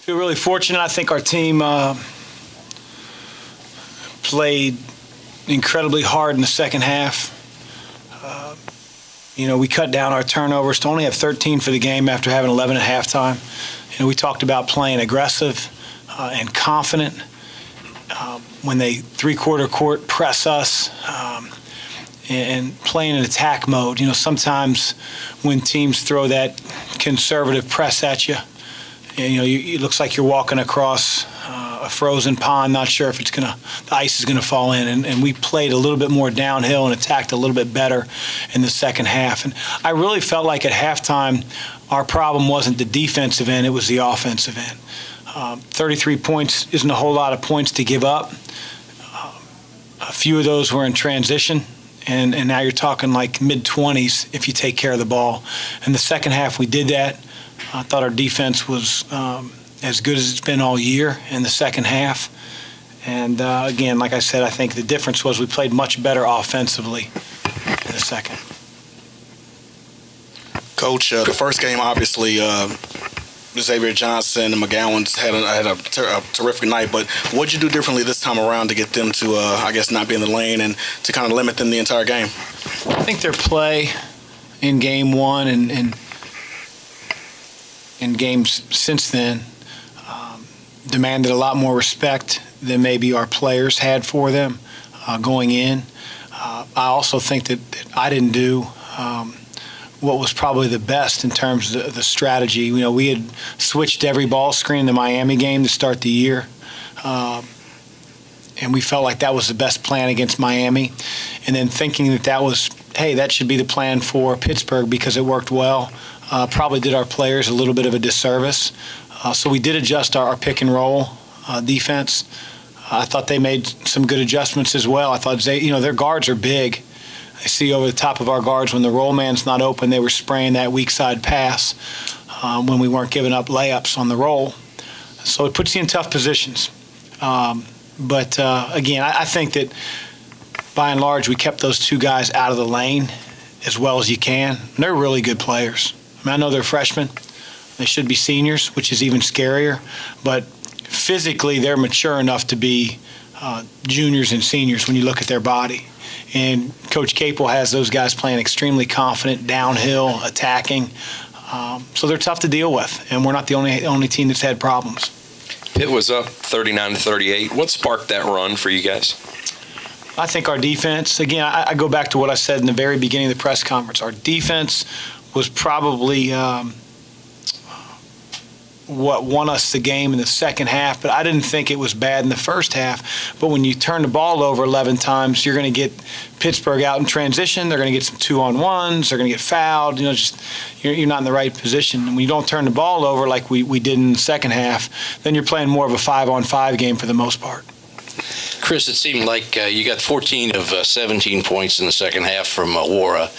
feel really fortunate. I think our team played incredibly hard in the second half. We cut down our turnovers to only have 13 for the game after having 11 at halftime. We talked about playing aggressive and confident. When they three-quarter court press us and playing in attack mode. Sometimes when teams throw that conservative press at you, and, it looks like you're walking across a frozen pond, not sure if the ice is gonna fall in. And we played a little bit more downhill and attacked a little bit better in the second half. And I really felt like at halftime, our problem wasn't the defensive end, it was the offensive end. 33 points isn't a whole lot of points to give up. A few of those were in transition, and now you're talking like mid-20s if you take care of the ball. In the second half, we did that. I thought our defense was as good as it's been all year in the second half. And again, like I said, I think the difference was we played much better offensively in the second. Coach, the first game, obviously, Xavier Johnson and McGowan's had a terrific night, but what did you do differently this time around to get them to, not be in the lane and to kind of limit them the entire game? I think their play in game one and in games since then demanded a lot more respect than maybe our players had for them going in. I also think that I didn't do what was probably the best in terms of the strategy. We had switched every ball screen in the Miami game to start the year, and we felt like that was the best plan against Miami. And then thinking that was, hey, that should be the plan for Pittsburgh because it worked well, probably did our players a little bit of a disservice. So we did adjust our pick and roll defense. I thought they made some good adjustments as well. I thought their guards are big. I see over the top of our guards when the roll man's not open, they were spraying that weak side pass when we weren't giving up layups on the roll. So it puts you in tough positions. But again, I think that by and large we kept those two guys out of the lane as well as you can. And they're really good players. I know they're freshmen. They should be seniors, which is even scarier. But physically they're mature enough to be juniors and seniors when you look at their body. And Coach Capel has those guys playing extremely confident, downhill, attacking. So they're tough to deal with, and we're not the only team that's had problems. Pitt was up 39-38. What sparked that run for you guys? I think our defense, again, I go back to what I said in the very beginning of the press conference. Our defense was probably what won us the game in the second half, but I didn't think it was bad in the first half. But when you turn the ball over 11 times, you're going to get Pittsburgh out in transition. They're going to get some 2-on-1s. They're going to get fouled. You're not in the right position. And when you don't turn the ball over like we did in the second half, then you're playing more of a 5-on-5 game for the most part. Chris, it seemed like you got 14 of 17 points in the second half from Wara.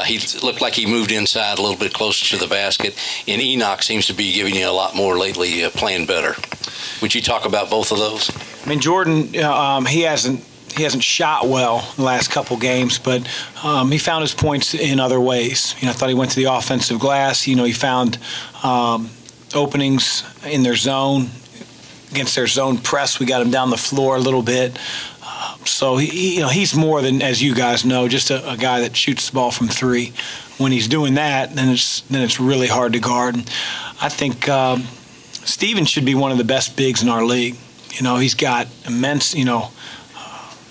He looked like he moved inside a little bit closer to the basket, and Enoch seems to be giving you a lot more lately, playing better. Would you talk about both of those? Jordan, he hasn't shot well the last couple games, but he found his points in other ways. I thought he went to the offensive glass. He found openings in their zone. Against their zone press, we got him down the floor a little bit. So he's more than, as you guys know, just a guy that shoots the ball from three. When he's doing that, then it's really hard to guard. And I think Steven should be one of the best bigs in our league. He's got immense,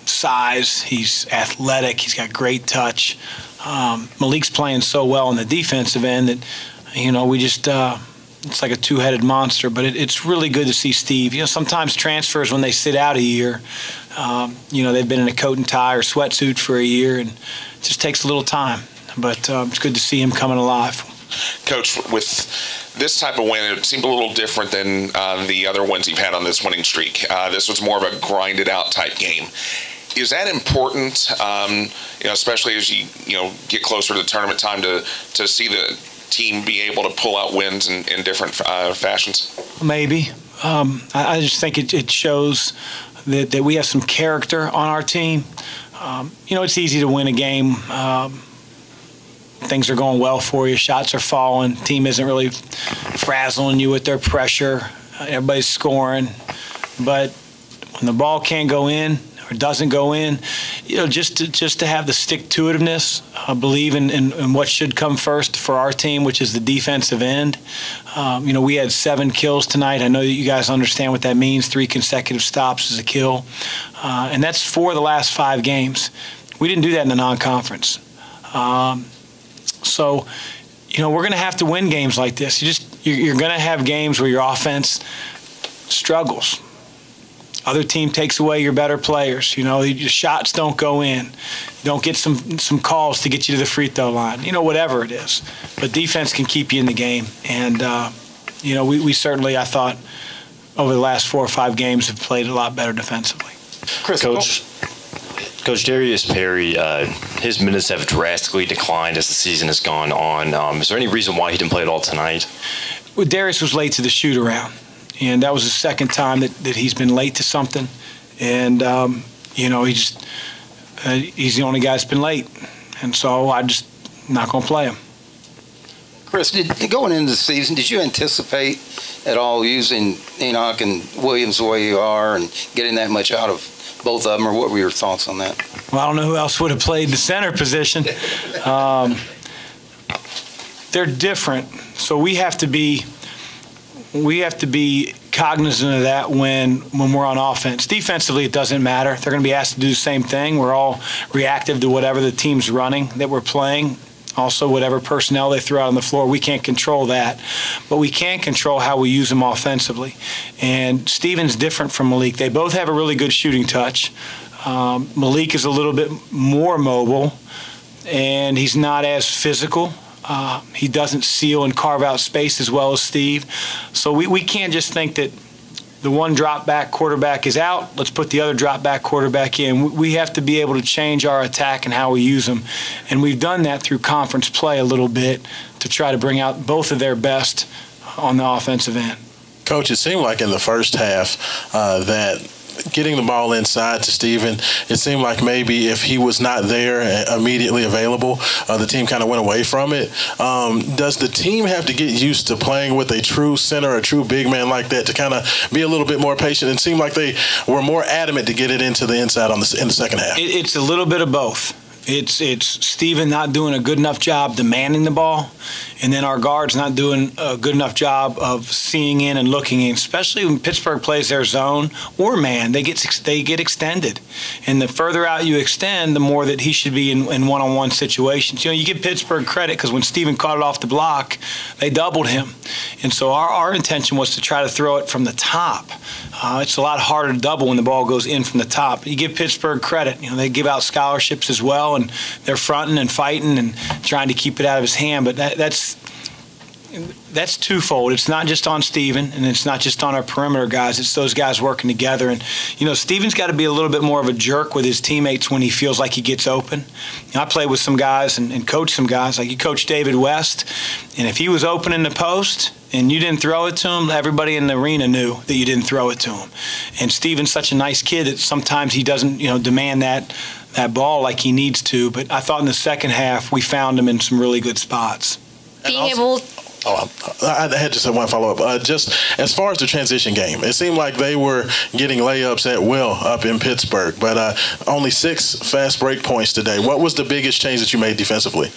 size. He's athletic. He's got great touch. Malik's playing so well on the defensive end that we just. It's like a two-headed monster, but it's really good to see Steve. Sometimes transfers, when they sit out a year, they've been in a coat and tie or sweatsuit for a year, and it just takes a little time. But it's good to see him coming alive. Coach, with this type of win, it seemed a little different than the other ones you've had on this winning streak. This was more of a grinded-out type game. Is that important, especially as you get closer to the tournament time to see the team be able to pull out wins in different fashions? Maybe. I just think it shows that we have some character on our team. It's easy to win a game. Things are going well for you. Shots are falling. Team isn't really frazzling you with their pressure. everybody's scoring, but when the ball can't go in or doesn't go in, just to have the stick-to-itiveness, believe in what should come first for our team, which is the defensive end. We had 7 kills tonight. I know that you guys understand what that means. 3 consecutive stops is a kill, and that's 4 of the last 5 games. We didn't do that in the non-conference. So we're going to have to win games like this. You're going to have games where your offense struggles. Other team takes away your better players. Your shots don't go in. You don't get some calls to get you to the free throw line. Whatever it is. But defense can keep you in the game. And, we certainly, I thought, over the last 4 or 5 games have played a lot better defensively. Chris, Coach Darius Perry, his minutes have drastically declined as the season has gone on. Is there any reason why he didn't play at all tonight? Well, Darius was late to the shoot-around. And that was the second time that he's been late to something. And, he's the only guy that's been late. And so I'm just not going to play him. Chris, going into the season, did you anticipate at all using Enoch and Williams the way you are and getting that much out of both of them, or what were your thoughts on that? Well, I don't know who else would have played the center position. They're different, so we have to be cognizant of that when we're on offense. Defensively, it doesn't matter. They're going to be asked to do the same thing. We're all reactive to whatever the team's running that we're playing. Also, whatever personnel they throw out on the floor, we can't control that. But we can control how we use them offensively. And Steven's different from Malik. They both have a really good shooting touch. Malik is a little bit more mobile, and he's not as physical. He doesn't seal and carve out space as well as Steve. So we can't just think that the one drop-back quarterback is out, let's put the other drop-back quarterback in. We have to be able to change our attack and how we use them. And we've done that through conference play a little bit to try to bring out both of their best on the offensive end. Coach, it seemed like in the first half that getting the ball inside to Steven, it seemed like maybe if he was not there immediately available, the team kind of went away from it. Does the team have to get used to playing with a true center, a true big man like that, to kind of be a little bit more patient? It seemed like they were more adamant to get it into the inside in the second half. It's a little bit of both. It's Steven not doing a good enough job demanding the ball, and then our guards not doing a good enough job of seeing in and looking in, especially when Pittsburgh plays their zone or man. They get extended. And the further out you extend, the more that he should be in one-on-one situations. You give Pittsburgh credit because when Steven caught it off the block, they doubled him. And so our intention was to try to throw it from the top. It's a lot harder to double when the ball goes in from the top. You give Pittsburgh credit. They give out scholarships as well, and they're fronting and fighting and trying to keep it out of his hand. But that's twofold. It's not just on Steven, and it's not just on our perimeter guys. It's those guys working together. And, Steven's got to be a little bit more of a jerk with his teammates when he feels like he gets open. I play with some guys and coach some guys. Like you coach David West, and if he was open in the post and you didn't throw it to him, everybody in the arena knew that you didn't throw it to him. And Steven's such a nice kid that sometimes he doesn't, demand that ball like he needs to. But I thought in the second half we found him in some really good spots. Being able. I had just one follow-up. Just as far as the transition game, it seemed like they were getting layups at will up in Pittsburgh, but only 6 fast break points today. What was the biggest change that you made defensively?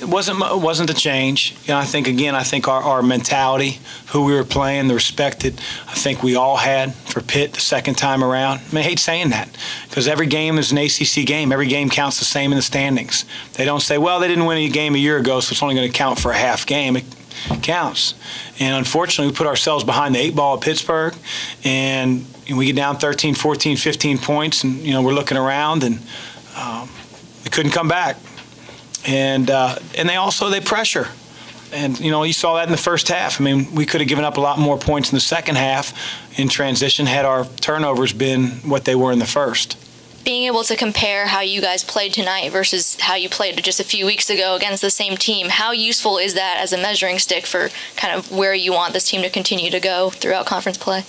It wasn't the change. I think our mentality, who we were playing, the respect that I think we all had for Pitt the second time around. I hate saying that because every game is an ACC game. Every game counts the same in the standings. They don't say, well, they didn't win a game a year ago, so it's only going to count for a half game. It counts. And unfortunately, we put ourselves behind the 8 ball at Pittsburgh, and we get down 13, 14, 15 points, and we're looking around, and we couldn't come back. And they pressure. And, you saw that in the first half. We could have given up a lot more points in the second half in transition had our turnovers been what they were in the first. Being able to compare how you guys played tonight versus how you played just a few weeks ago against the same team, how useful is that as a measuring stick for kind of where you want this team to continue to go throughout conference play?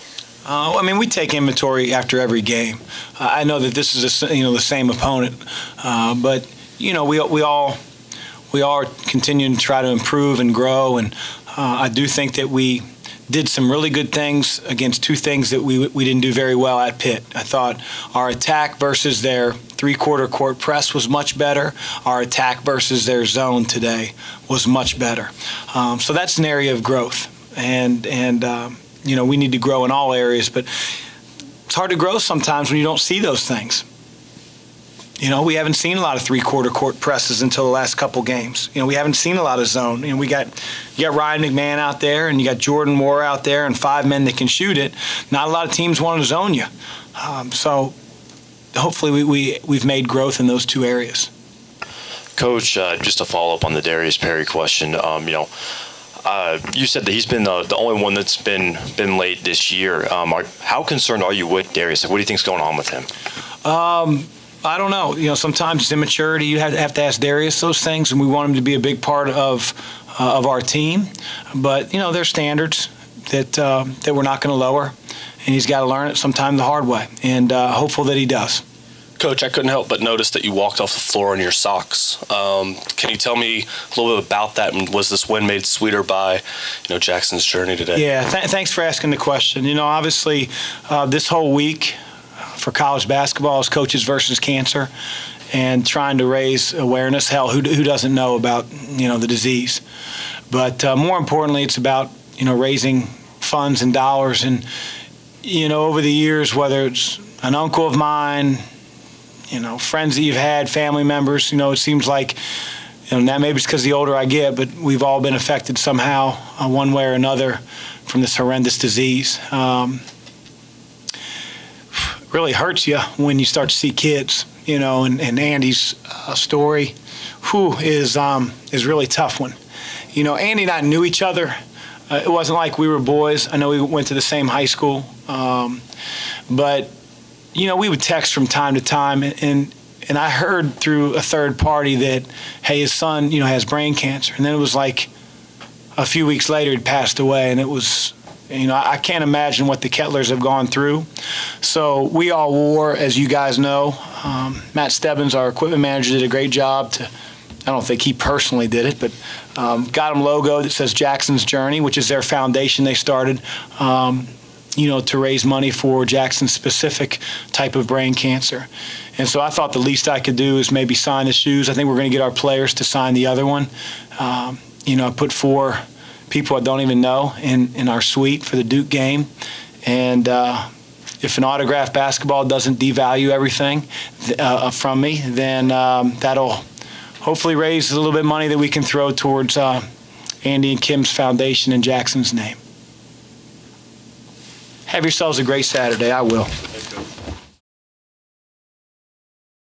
We take inventory after every game. I know that this is the same opponent, but we all are continuing to try to improve and grow, and I do think that we did some really good things against two things that we didn't do very well at Pitt. I thought our attack versus their three-quarter court press was much better. Our attack versus their zone today was much better. So that's an area of growth. And we need to grow in all areas, but it's hard to grow sometimes when you don't see those things. We haven't seen a lot of three-quarter court presses until the last couple games. We haven't seen a lot of zone. You got Ryan McMahon out there, and you got Jordan Moore out there, and 5 men that can shoot it. Not a lot of teams want to zone you. So hopefully we've made growth in those two areas. Coach, just to follow up on the Darius Perry question, you said that he's been the only one that's been late this year. How concerned are you with Darius? What do you think's going on with him? I don't know. Sometimes it's immaturity. You have to ask Darius those things, and we want him to be a big part of our team. But there's standards that we're not going to lower, and he's got to learn it sometime the hard way. And hopeful that he does. Coach, I couldn't help but notice that you walked off the floor in your socks. Can you tell me a little bit about that? And was this win made sweeter by, Jackson's journey today? Yeah, thanks for asking the question. Obviously, this whole week for college basketball is Coaches versus Cancer, and trying to raise awareness. Hell, who doesn't know about the disease? But more importantly, it's about raising funds and dollars. And over the years, whether it's an uncle of mine, friends that you've had, family members, it seems like, now maybe it's because the older I get, but we've all been affected somehow, one way or another, from this horrendous disease. Really hurts you when you start to see kids, and Andy's story, is really tough one. Andy and I knew each other. It wasn't like we were boys. I know we went to the same high school, but we would text from time to time, and I heard through a third party that, hey, his son, has brain cancer. And then it was like a few weeks later he'd passed away, and it was, I can't imagine what the Kettlers have gone through. So we all wore, as you guys know, Matt Stebbins, our equipment manager, did a great job I don't think he personally did it, but got him logo that says Jackson's Journey, which is their foundation they started, to raise money for Jackson's specific type of brain cancer. And so I thought the least I could do is maybe sign the shoes. I think we're going to get our players to sign the other one. I put 4 people I don't even know in our suite for the Duke game. And if an autographed basketball doesn't devalue everything from me, then that'll hopefully raise a little bit of money that we can throw towards Andy and Kim's foundation in Jackson's name. Have yourselves a great Saturday. I will.